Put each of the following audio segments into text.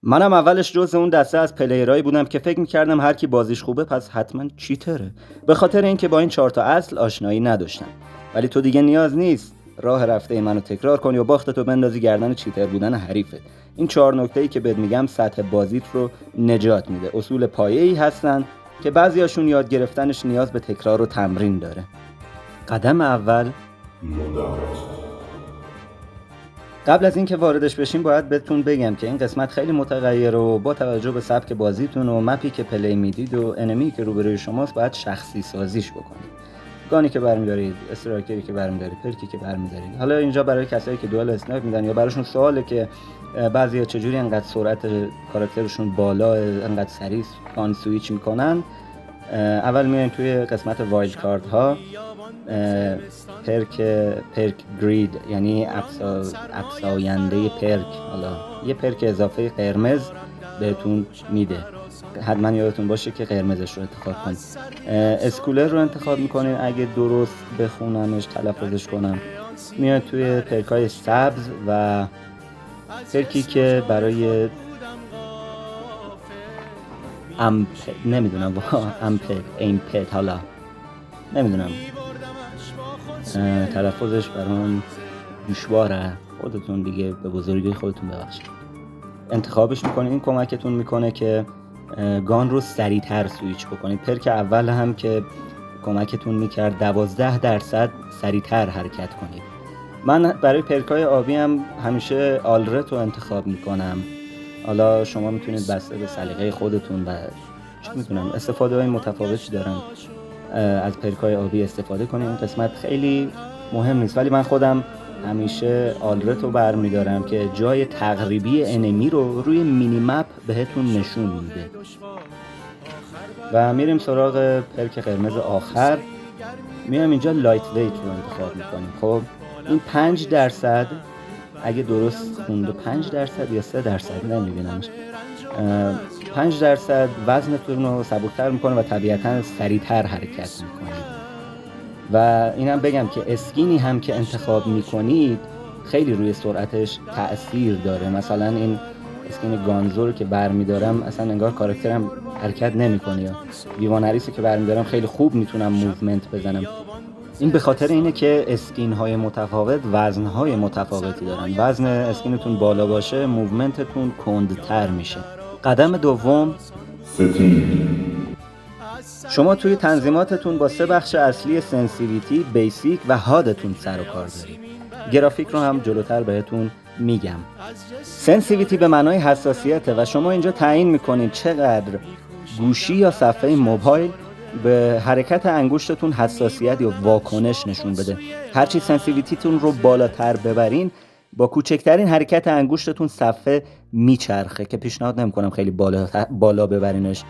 منم اولش جزء اون دسته از پلیرایی بودم که فکر می‌کردم هر کی بازیش خوبه پس حتما چیتره، به خاطر اینکه با این 4 تا اصل آشنایی نداشتم. ولی تو دیگه نیاز نیست راه رفته منو تکرار کنی و باختتو بندازی گردن چیتر بودن حریفت. این 4 نکته‌ای که بهت میگم سطح بازیت رو نجات میده. اصول پایه‌ای هستن که بعضیاشون یاد گرفتنش نیاز به تکرار و تمرین داره. قدم اول، قبل از اینکه واردش بشیم باید بهتون بگم که این قسمت خیلی متغیره و با توجه به سبک بازیتون و مپی که پلی میدید و انمی که روبروی شماست باید شخصی سازیش بکنید. گانی که برمی‌دارید، استرایکری که برمی‌دارید، پرکی که برمی‌دارید. حالا اینجا برای کسایی که دوال اسنایپ میدن یا براشون سواله که بعضیا چجوری انقدر سرعت کاراکترشون بالا، انقدر سریع آن سویچ میکنن. اول میایم توی قسمت وایلد کارت ها، پرک گرید یعنی افزاینده پرک، حالا یه پرک اضافه قرمز بهتون میده. حتما یادتون باشه که قرمزش رو انتخاب کنید. اسکولر رو انتخاب میکنید اگه درست بخونمش تلفظش کنم. میاد توی پرکای سبز و پرکی که برای نمیدونم ایمپد حالا نمیدونم تلفظش برام دشواره، خودتون دیگه به بزرگی خودتون ببخشید. انتخابش میکنید. این کمکتون میکنه که گان رو سریعتر سویچ بکنید. پرک اول هم که کمکتون میکرد 12% سریعتر حرکت کنید. من برای پرکای آبی هم همیشه آلرت رو انتخاب میکنم. حالا شما میتونید بسته به سلیقه خودتون و چه میتونم استفاده های متفاوتی دارن از پرکای آبی استفاده کنید. این قسمت خیلی مهم نیست ولی من خودم همیشه آلرت رو برمیدارم که جای تقریبی انمی رو روی مینی مپ بهتون نشون میده. و میریم سراغ پرک قرمز آخر. میام اینجا لایت ویت رو انتخاب میکنیم. خب این 5% اگه درست خونده 5% یا 3% نمیبینمش، 5% وزنتون رو سبکتر میکنه و طبیعتاً سریعتر حرکت میکنید. و اینم بگم که اسکینی هم که انتخاب میکنید خیلی روی سرعتش تأثیر داره. مثلا این اسکین گانزو رو که برمیدارم اصلا انگار کاراکترم حرکت نمیکنه، یا ویوان هریسو که برمیدارم خیلی خوب میتونم موومنت بزنم. این به خاطر اینه که اسکین های متفاوت وزن های متفاوتی دارن. وزن اسکینتون بالا باشه موومنتتون کندتر میشه. قدم دوم، شما توی تنظیماتتون با 3 بخش اصلی سنسیویتی، بیسیک و هادتون سر و کار دارید. گرافیک رو هم جلوتر بهتون میگم. سنسیویتی به معنای حساسیته و شما اینجا تعیین میکنید چقدر گوشی یا صفحه موبایل به حرکت انگشتتون حساسیت یا واکنش نشون بده. هرچی سنسیویتیتون رو بالاتر ببرین با کوچکترین حرکت انگشتتون صفحه میچرخه، که پیشنهاد نمیکنم خیلی بالا ببرینش.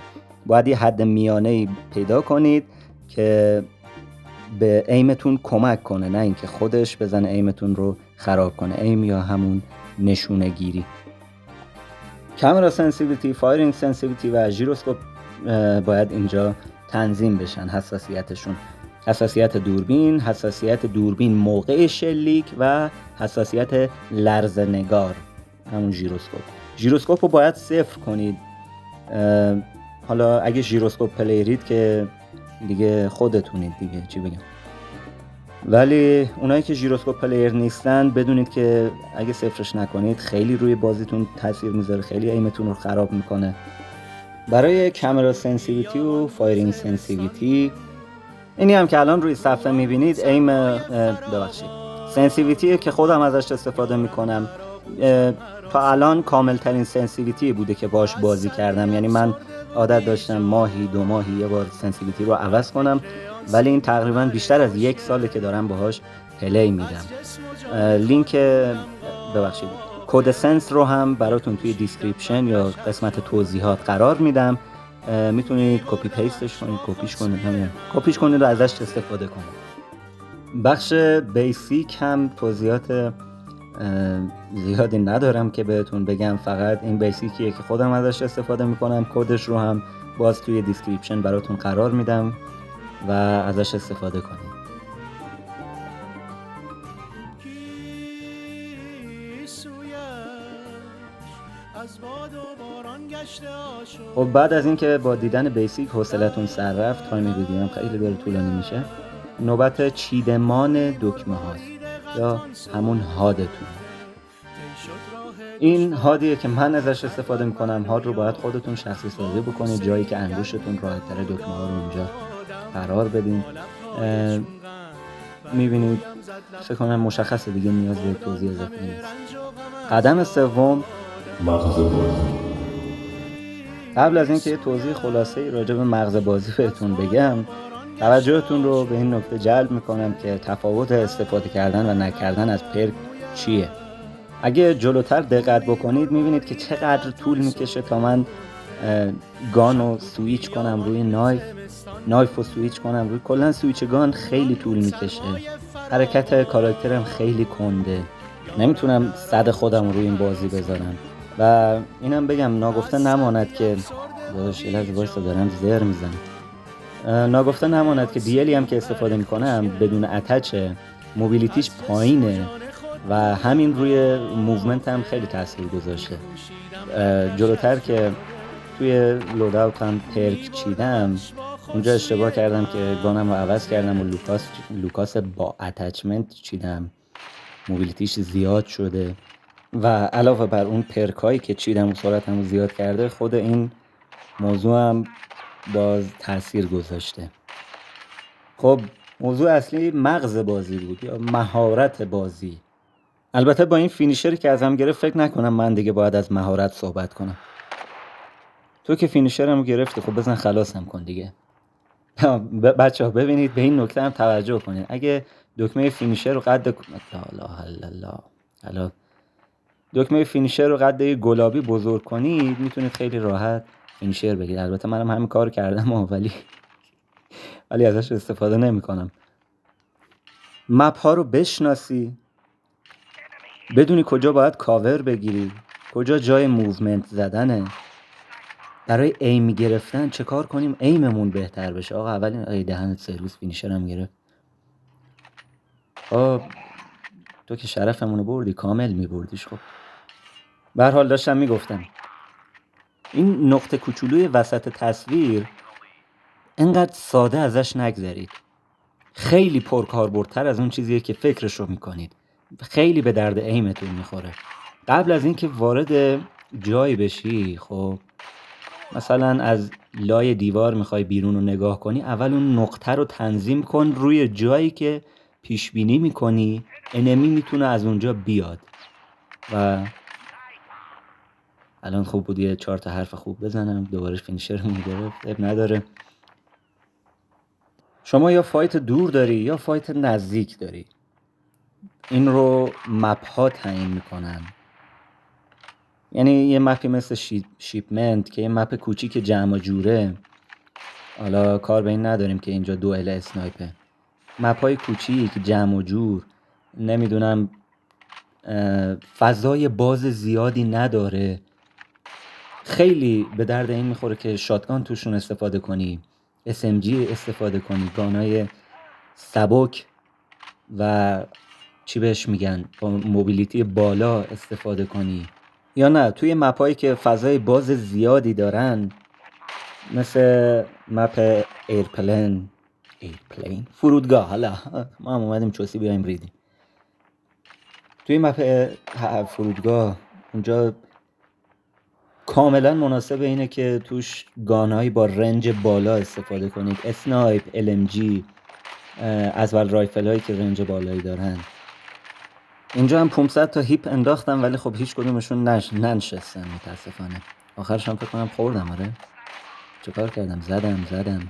باید یه حد میانه‌ای پیدا کنید که به ایمتون کمک کنه، نه اینکه خودش بزنه ایمتون رو خراب کنه. ایم یا همون نشونه گیری. کامرا سنسیویتی، فایرینگ سنسیویتی و ژیروسکوپ باید اینجا تنظیم بشن حساسیتشون. حساسیت دوربین، حساسیت دوربین موقع شلیک و حساسیت لرزه‌نگار، همون ژیروسکوپ رو باید صفر کنید. حالا اگه ژیروسکوپ پلیرید که دیگه خودتونید دیگه، چی بگم. ولی اونایی که ژیروسکوپ پلیر نیستن بدونید که اگه صفرش نکنید خیلی روی بازیتون تاثیر میذاره، خیلی ایمتون رو خراب میکنه. برای کامرا سنسیویتی و فایرینگ سنسیویتی، اینی هم که الان روی صفحه میبینید سنسیویتی که خودم ازش استفاده میکنم. تا الان کامل ترین سنسیویتی بوده که باش بازی کردم. یعنی من عادت داشتم ماهی 2 ماهی یه بار سنسیویتی رو عوض کنم، ولی این تقریبا بیشتر از 1 ساله که دارم باهاش پلی میدم. لینک کد سنس رو هم براتون توی دیسکریپشن یا قسمت توضیحات قرار میدم. میتونید کپی پیستش کنید، کپیش کنید و ازش استفاده کنید. بخش بیسیک هم توضیحات زیادی ندارم که بهتون بگم، فقط این بیسیکیه که خودم ازش استفاده میکنم. کدش رو هم باز توی دیسکریپشن براتون قرار میدم و ازش استفاده کنید. از باد و خب بعد از اینکه با دیدن بیسیک حوصلتون سر رفت، تایم ویدیو هم خیلی داره طولانی میشه، نوبت چیدمان دکمه هاست یا همون هادتون. این هادیه که من ازش استفاده میکنم. هاد رو باید خودتون شخصی سازی بکنید، جایی که انگشتتون راحت تره دکمه ها رو اونجا قرار بدین. میبینید فکر کنم مشخصه دیگه، نیاز به توضیح اضافه نیست. قدم سوم، مغز بازی. قبل از اینکه توضیح خلاصه‌ای راجع به مغز بازی بهتون بگم، توجهتون رو به این نکته جلب میکنم که تفاوت استفاده کردن و نکردن از پرک چیه. اگه جلوتر دقت بکنید میبینید که چقدر طول میکشه تا من گان رو سویچ کنم روی نایف رو سویچ کنم روی کلا سویچ گان. خیلی طول میکشه، حرکت کاراکترم خیلی کنده، نمیتونم صد خودم روی این بازی بذارم. و اینم بگم ناگفته نماند که داداش الهی وایسا دارم زر میزنم، ناگفته نماند که دیلی هم که استفاده میکنم بدون اتچه، موبیلیتیش پایینه و همین روی موومنت هم خیلی تاثیر گذاشته. جلوتر که توی لوداوت هم پرک چیدم، اونجا اشتباه کردم که گانم رو عوض کردم و لوکاس با اتچمنت چیدم، موبیلیتیش زیاد شده و علاوه بر اون پرکایی که چیدم و سرعتم رو زیاد کرده، خود این موضوع هم باز تاثیر گذاشته. خب موضوع اصلی مغز بازی بود یا مهارت بازی. البته با این فینیشری که ازم گرفت فکر نکنم من دیگه باید از مهارت صحبت کنم. تو که فینیشرمو گرفتی، خب بزن خلاصم کن دیگه. بچه ها ببینید به این نکته هم توجه کنید. اگه دکمه فینیشر رو قد دکمه فینیشر رو قد گلابی بزرگ کنید، میتونید خیلی راحت فینیشر بگیرید. البته منم همین کار کردم ولی ازش استفاده نمی کنم. مپ ها رو بشناسی، بدونی کجا باید کاور بگیری، کجا جای موومنت زدنه، برای ایم گرفتن چه کار کنیم ایممون بهتر بشه. آقا اولین دهنت سرویس فینیشرم گرفت. تو که شرفمونو بردی، کامل میبردیش. خب به هر حال داشتم میگفتم این نقطه کوچولوی وسط تصویر انقدر ساده ازش نگذرید. خیلی پرکاربردتر از اون چیزیه که فکرشو میکنید. خیلی به درد ایمتون میخوره. قبل از اینکه وارد جای بشی، خب مثلا از لای دیوار میخوای بیرون رو نگاه کنی، اول اون نقطه رو تنظیم کن روی جایی که پیش بینی میکنی انمی میتونه از اونجا بیاد. و الان خوب بود یه 4 تا حرف خوب بزنم، دوباره فینیشر میگرفت. اب نداره. شما یا فایت دور داری یا فایت نزدیک داری. این رو مپ ها تعیین میکنن. یعنی یه مپی مثل شیپمنت که یه مپ کوچیک جمع و جوره، حالا کار به این نداریم که اینجا دوئل اسنایپه، مپ های کوچیک جمع و جور، نمیدونم فضای باز زیادی نداره، خیلی به درد این میخوره که شاتگان توشون استفاده کنی، SMG استفاده کنی، گانای سبک و چی بهش میگن با موبیلیتی بالا استفاده کنی. یا نه توی مپایی که فضای باز زیادی دارن، مثل مپ ایرپلین فرودگاه، حالا ما هم اومدیم چوسی بیایم ریدیم. توی مپ فرودگاه اونجا کاملا مناسب اینه که توش گانهایی با رنج بالا استفاده کنید، اسنایپ، LMG، از ول رایفل هایی که رنج بالایی دارن. اینجا هم 500 تا هیپ انداختم ولی خب هیچ کدومشون ننشستن متاسفانه. آخرش هم فکر کنم خوردم. آره چه کار کردم؟ زدم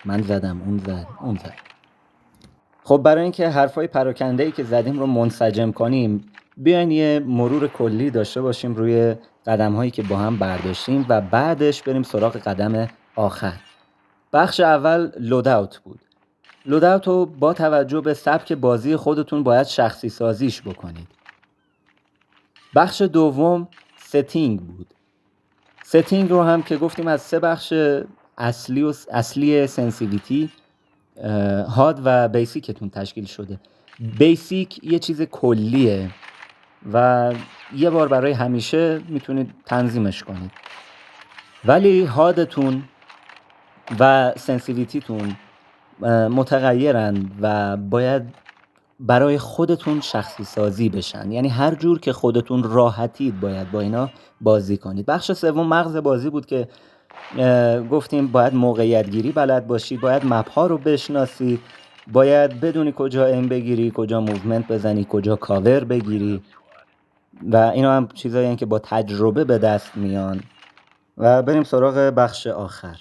من زدم، اون زد. خب برای اینکه حرفای پراکنده‌ای که زدیم رو منسجم کنیم، بیاین یه مرور کلی داشته باشیم روی قدم‌هایی که با هم برداشتیم و بعدش بریم سراغ قدم آخر. بخش اول لوداوت بود. لوداوت رو با توجه به سبک بازی خودتون باید شخصی سازیش بکنید. بخش دوم ستینگ بود. ستینگ رو هم که گفتیم از 3 بخش اصلی سنسیویتی، هاد و بیسیکتون تشکیل شده. بیسیک یه چیز کلیه و یه بار برای همیشه میتونید تنظیمش کنید. ولی حادتون و سنسیویتیتون متغیرن و باید برای خودتون شخصی سازی بشن. یعنی هر جور که خودتون راحتید باید با اینا بازی کنید. بخش سوم مغز بازی بود که گفتیم باید موقعیت گیری بلد باشی، باید مپ ها رو بشناسی، باید بدونی کجا ایم بگیری، کجا موومنت بزنی، کجا کاور بگیری و اینا هم چیزایی هستند که با تجربه به دست میان. و بریم سراغ بخش آخر.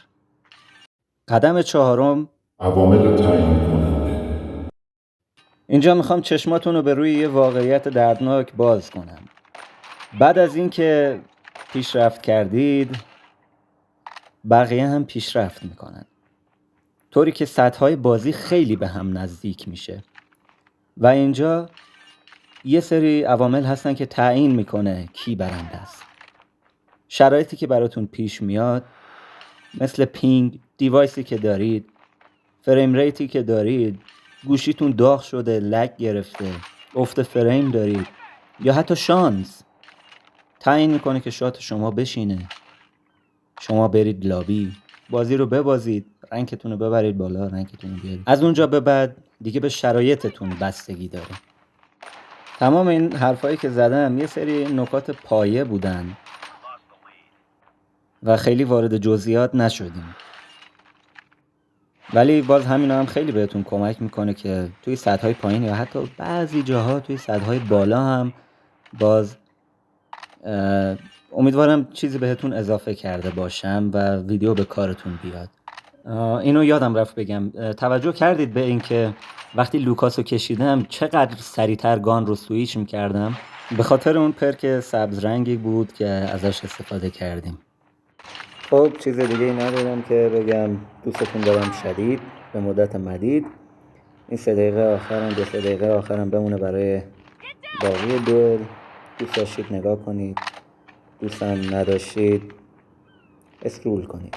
قدم 4، عوامل تعیین کننده. اینجا میخوام چشماتون رو به روی یه واقعیت دردناک باز کنم. بعد از اینکه پیشرفت کردید، بقیه هم پیشرفت میکنن، طوری که سطح‌های بازی خیلی به هم نزدیک میشه. و اینجا یه سری عوامل هستن که تعیین میکنه کی برنده است. شرایطی که براتون پیش میاد، مثل پینگ، دیوایسی که دارید، فریم ریتی که دارید، گوشیتون داغ شده، لگ گرفته، افت فریم دارید، یا حتی شانس تعیین میکنه که شات شما بشینه، شما برید لابی، بازی رو ببازید، رنکتون رو ببرید بالا، رنکتون رو بیارید. از اونجا به بعد دیگه به شرایطتون بستگی داره. تمام این حرفایی که زدم یه سری نکات پایه بودن و خیلی وارد جزئیات نشدیم، ولی باز همینا هم خیلی بهتون کمک میکنه که توی سطح‌های پایین یا حتی بعضی جاها توی سطح‌های بالا هم باز امیدوارم چیزی بهتون اضافه کرده باشم و ویدیو به کارتون بیاد. اینو یادم رفت بگم، توجه کردید به اینکه وقتی لوکاسو کشیدم چقدر سریعتر گان رو سویچ میکردم؟ به خاطر اون پرک سبز رنگی بود که ازش استفاده کردیم. خب چیز دیگه ای ندارم که بگم. دوستتون دارم شدید به مدت مدید. این 3 دقیقه آخرم 2-3 دقیقه آخرم بمونه برای باقی دوئل. دوست داشتید نگاه کنید، دوستم نداشتید اسکرول کنید.